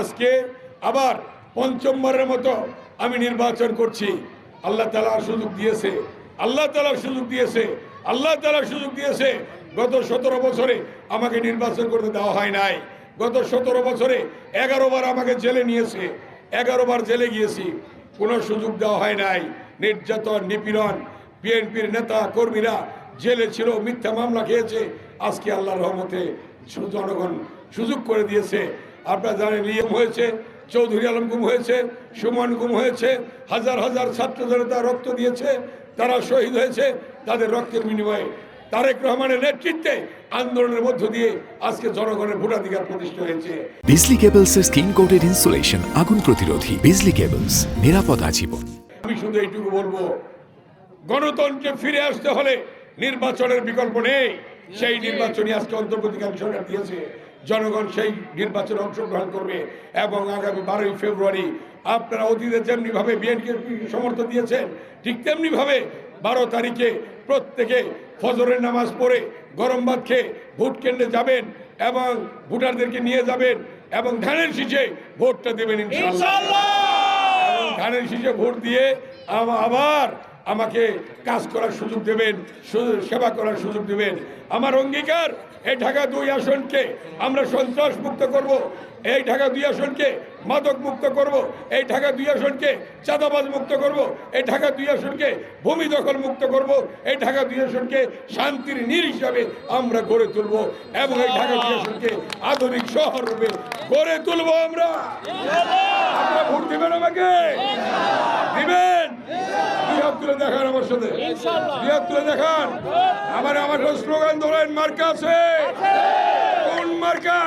আজকে আবার পঞ্চমবারের মতো আমি নির্বাচন করছি। আল্লাহ তাআলা সুযোগ দিয়েছে, আল্লাহ তাআলা সুযোগ দিয়েছে, আল্লাহ তাআলা সুযোগ দিয়েছে। গত 17 বছরে আমাকে নির্বাচন করতে দেওয়া হয় নাই। গত 17 বছরে 11 বার আমাকে জেলে নিয়েছে, 11 বার জেলে গিয়েছি, কোনো সুযোগ দেওয়া হয় নাই। নির্যাতন, নিপীড়ন, বিএনপির নেতা কর্মীরা জেলে ছিল, মিথ্যা মামলা খেয়েছে। আজকে আল্লাহর রহমতে জনগণ সুযোগ করে দিয়েছে। আপনারা জানেন, লিয়াম হয়েছে, চৌধুরী আলম গুম হয়েছে, সুমন গুম হয়েছে, হাজার হাজার ছাত্র জনতা রক্ত দিয়েছে, তারা শহীদ হয়েছে। তাদের রক্তের বিনিময়ে তারেক রহমানের নেতৃত্বে আন্দোলনের মধ্য দিয়ে আজকে জনগণের ভোটাধিকার প্রতিষ্ঠা হয়েছে। বিজলি কেবলস এর স্কিন কোটেড ইনসুলেশন আগুন প্রতিরোধী। বিজলি কেবলস, নিরাপদ আজীবন। আমি শুধু এইটুকু বলবো, গণতন্ত্রে ফিরে আসতে হলে নির্বাচনের বিকল্প নেই। সেই নির্বাচনই আজকে অন্তর্বর্তীকালীন সরকার দিয়েছে। জনগণ সেই নির্বাচনে অংশগ্রহণ করবে এবং আগামী 12ই ফেব্রুয়ারি আপনারা অতীতে যেমনিভাবে বিএনপিকে সমর্থন দিয়েছেন, ঠিক তেমনিভাবে 12 তারিখে প্রত্যেকে ফজরের নামাজ পড়ে গরম ভাত খেয়ে ভোট কেন্দ্রে যাবেন এবং ভোটারদেরকে নিয়ে যাবেন এবং ধানের শীষে ভোটটা দেবেন ইনশাআল্লাহ। ধানের শীষে ভোট দিয়ে আবার আমাকে কাজ করার সুযোগ দেবেন, সেবা করার সুযোগ দেবেন। আমার অঙ্গীকার, এই ঢাকা 2 আসনকে আমরা সন্ত্রাস মুক্ত করব, এই ঢাকা 2 আসনকে মাদক মুক্ত করব, এই ঢাকা 2 আসনকে চাঁদাবাজ মুক্ত করব, এই ঢাকা 2 আসনকে ভূমি দখল মুক্ত করব, এই ঢাকা 2 আসনকে শান্তির নীড় হিসাবে আমরা গড়ে তুলব এবং এই ঢাকা 2 আসনকে আধুনিক শহর রূপে গড়ে তুলব। আমরা ভোট দিবেন, আমাকে দিবেন। তুলে দেখান আমার সাথে, তুলে দেখান। আমার স্লোগান ধরেন, মার্কা আছে, কোন মার্কা?